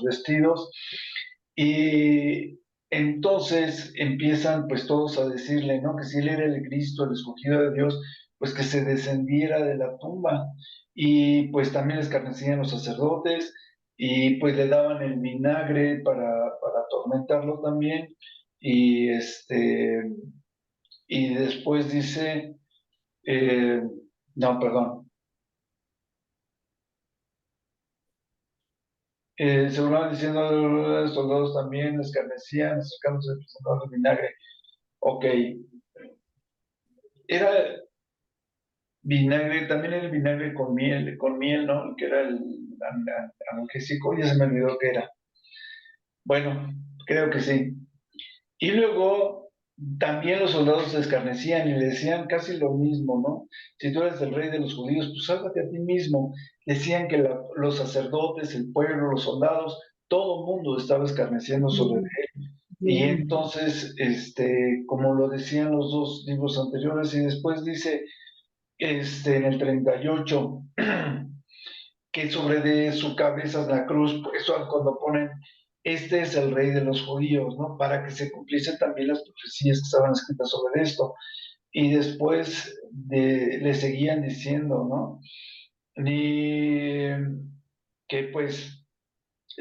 vestidos. Y entonces empiezan pues todos a decirle, ¿no? Que si él era el Cristo, el escogido de Dios, pues que se descendiera de la tumba. Y pues también les escarnecían los sacerdotes y pues le daban el vinagre para atormentarlo también. Y, y después dice, no, perdón. Se burlaban diciendo los soldados también, les escarnecían, acercándose al presentador de vinagre. Ok, era vinagre, también era el vinagre con miel, ¿no? Que era el analgésico, ya se me olvidó que era. Bueno, creo que sí. Y luego también los soldados se escarnecían y le decían casi lo mismo, ¿no? Si tú eres el rey de los judíos, pues sálvate a ti mismo. Decían que los sacerdotes, el pueblo, los soldados, todo el mundo estaba escarneciendo sobre él. Y entonces, como lo decían los dos libros anteriores, y después dice, en el 38, que sobre de su cabeza es la cruz, por eso cuando ponen, este es el rey de los judíos, ¿no? Para que se cumpliesen también las profecías que estaban escritas sobre esto. Y después le seguían diciendo, ¿no? Ni que pues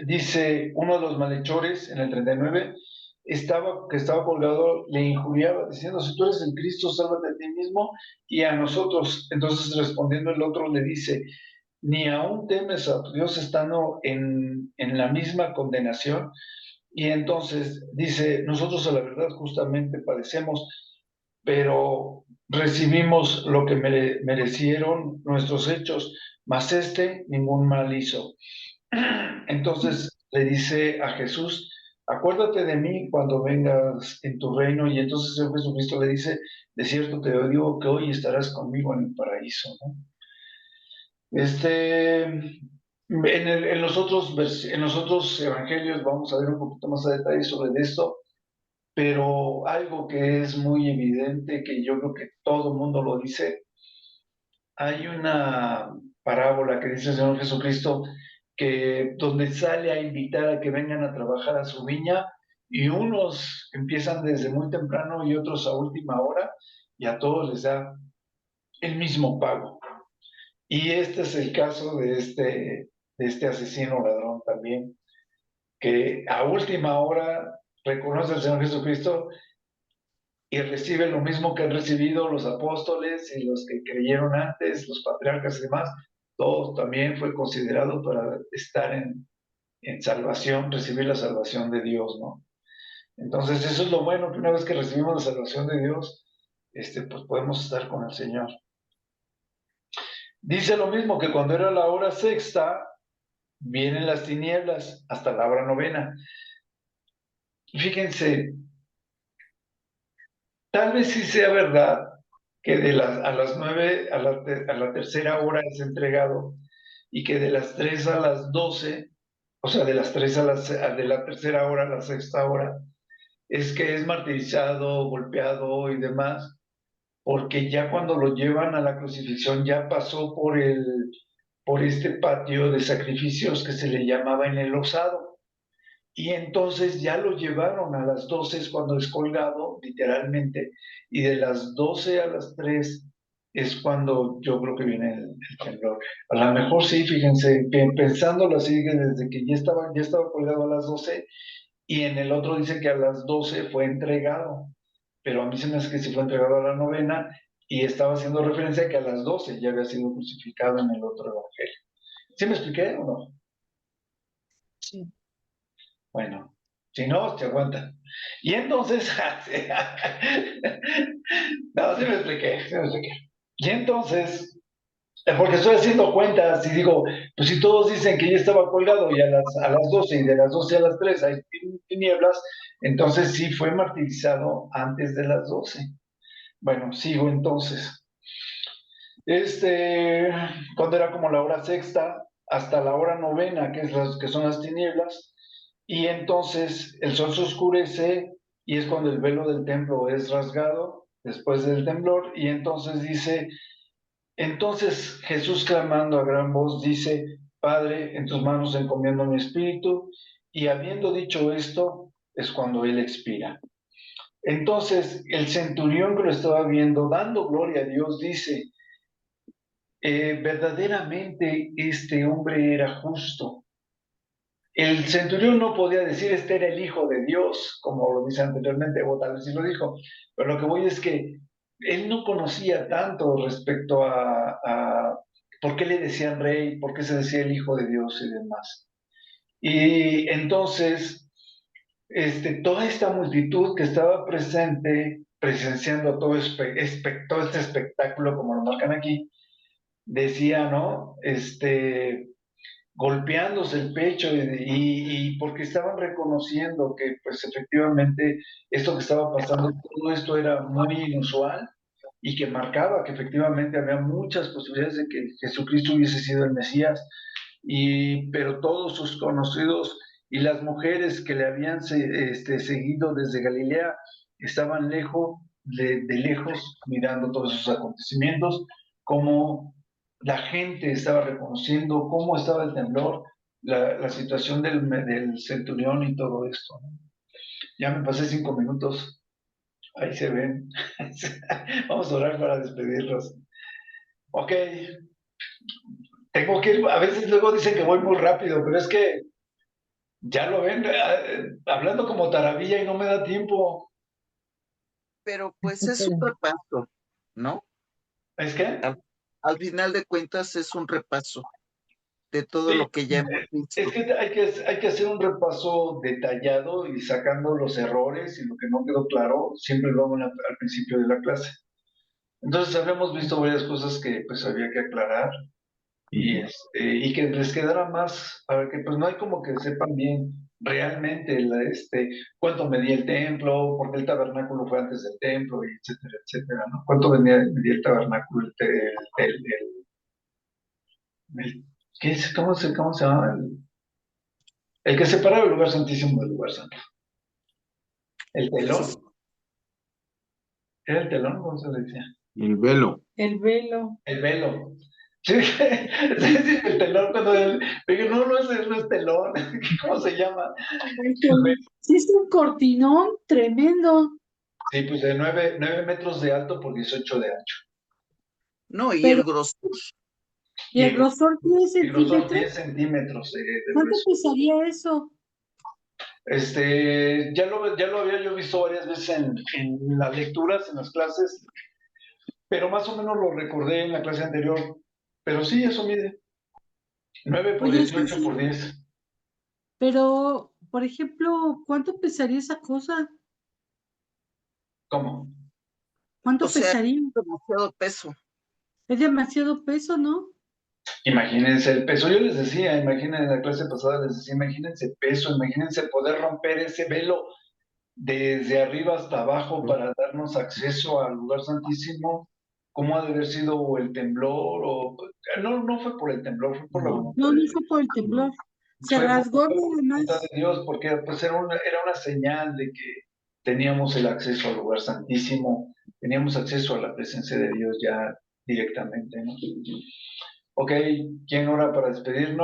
dice uno de los malhechores en el 39, que estaba colgado, le injuriaba diciendo, si tú eres el Cristo, sálvate a ti mismo y a nosotros. Entonces respondiendo el otro le dice, ni aún temes a tu Dios estando en la misma condenación. Y entonces dice, nosotros a la verdad justamente padecemos, pero recibimos lo que merecieron nuestros hechos, mas ningún mal hizo. Entonces le dice a Jesús, acuérdate de mí cuando vengas en tu reino. Y entonces el Jesucristo le dice, de cierto te digo que hoy estarás conmigo en el paraíso, ¿no? En los otros evangelios vamos a ver un poquito más a detalle sobre esto, pero algo que es muy evidente, que yo creo que todo el mundo lo dice, hay una parábola que dice el Señor Jesucristo que donde sale a invitar a que vengan a trabajar a su viña y unos empiezan desde muy temprano y otros a última hora y a todos les da el mismo pago. Y este es el caso de este asesino ladrón también, que a última hora reconoce al Señor Jesucristo y recibe lo mismo que han recibido los apóstoles y los que creyeron antes, los patriarcas y demás. Todo también fue considerado para estar en salvación, recibir la salvación de Dios, ¿no? Entonces, eso es lo bueno, que una vez que recibimos la salvación de Dios, pues podemos estar con el Señor. Dice lo mismo que cuando era la hora sexta, vienen las tinieblas hasta la hora novena. Y fíjense, tal vez sí sea verdad que a las 9, a la tercera hora es entregado y que de las 3 a las 12, o sea, de las 3 de la tercera hora a la sexta hora, es que es martirizado, golpeado y demás, porque ya cuando lo llevan a la crucifixión ya pasó por este patio de sacrificios que se le llamaba en el osado. Y entonces ya lo llevaron a las 12 es cuando es colgado, literalmente, y de las 12 a las 3 es cuando yo creo que viene el temblor. A lo mejor sí, fíjense, pensándolo así, desde que ya estaba colgado a las 12 y en el otro dice que a las 12 fue entregado, pero a mí se me hace que sí fue entregado a la novena y estaba haciendo referencia a que a las 12 ya había sido crucificado en el otro evangelio. ¿Sí me expliqué o no? Sí. Bueno, si no, te aguanta. Y entonces, no, sí me expliqué. Y entonces, porque estoy haciendo cuentas y digo, pues si todos dicen que ya estaba colgado y a las 12 y de las 12 a las 3 hay tinieblas, entonces sí fue martirizado antes de las 12. Bueno, sigo entonces. Cuando era como la hora sexta, hasta la hora novena, que son las tinieblas, y entonces el sol se oscurece y es cuando el velo del templo es rasgado después del temblor, y entonces dice, entonces Jesús clamando a gran voz dice, Padre, en tus manos encomiendo mi espíritu, y habiendo dicho esto, es cuando él expira. Entonces el centurión que lo estaba viendo, dando gloria a Dios, dice, verdaderamente este hombre era justo. El centurión no podía decir este era el Hijo de Dios, como lo dice anteriormente, o tal vez sí lo dijo, pero lo que voy es que él no conocía tanto respecto a por qué le decían rey, por qué se decía el Hijo de Dios y demás. Y entonces, toda esta multitud que estaba presente, presenciando todo este espectáculo, como lo marcan aquí, decía, ¿no? Golpeándose el pecho y porque estaban reconociendo que pues efectivamente esto que estaba pasando, todo esto era muy inusual y que marcaba que efectivamente había muchas posibilidades de que Jesucristo hubiese sido el Mesías, pero todos sus conocidos y las mujeres que le habían seguido desde Galilea estaban lejos, de lejos, mirando todos esos acontecimientos, como la gente estaba reconociendo cómo estaba el temblor, la situación del centurión y todo esto, ¿no? Ya me pasé 5 minutos, ahí se ven. Vamos a orar para despedirlos. Ok, tengo que ir, a veces luego dicen que voy muy rápido, pero es que ya lo ven, hablando como taravilla y no me da tiempo. Pero pues es un repaso, ¿no? ¿Es que? Al final de cuentas es un repaso de todo Sí, lo que ya hemos es visto. que hay que hacer un repaso detallado y sacando los errores y lo que no quedó claro, siempre lo hago al principio de la clase. Entonces habíamos visto varias cosas que pues había que aclarar y que les quedara más, para que pues no hay como que sepan bien realmente cuánto medía el templo, por qué el tabernáculo fue antes del templo, y etcétera, etcétera, ¿no? Cuánto medía el tabernáculo, ¿qué es? ¿Cómo se llama? El que separaba el lugar santísimo del lugar santo. ¿El telón? ¿Era el telón? ¿Cómo se le decía? El velo. El velo. El velo. Sí, sí, el telón pero no, no es telón. ¿Cómo se llama? Sí, es un cortinón tremendo, Sí, pues de 9 metros de alto por 18 de ancho. No, y pero el grosor, ¿y Y el grosor 10 el grosor centímetros? 10 centímetros de ¿Cuánto grueso. pesaría eso? Ya lo había yo visto varias veces en las lecturas, en las clases, pero más o menos lo recordé en la clase anterior. Pero sí, eso mide 9 por Oye, es que 18 sí, por 10. pero, por ejemplo, ¿cuánto pesaría esa cosa? ¿Cómo? o ¿Cuánto sea, pesaría? demasiado peso. Es demasiado peso, ¿no? Imagínense el peso, yo les decía, imagínense en la clase pasada, les decía, imagínense peso, imagínense poder romper ese velo desde arriba hasta abajo para darnos acceso al lugar santísimo. ¿Cómo ha de haber sido el temblor? No, no fue por el temblor, fue por la No, voluntad No, de no Dios. fue por el temblor. Se Fue por rasgó la nada voluntad más. de Dios, porque pues era una señal de que teníamos el acceso al lugar santísimo, teníamos acceso a la presencia de Dios ya directamente, ¿no? Ok, ¿quién ora para despedirnos?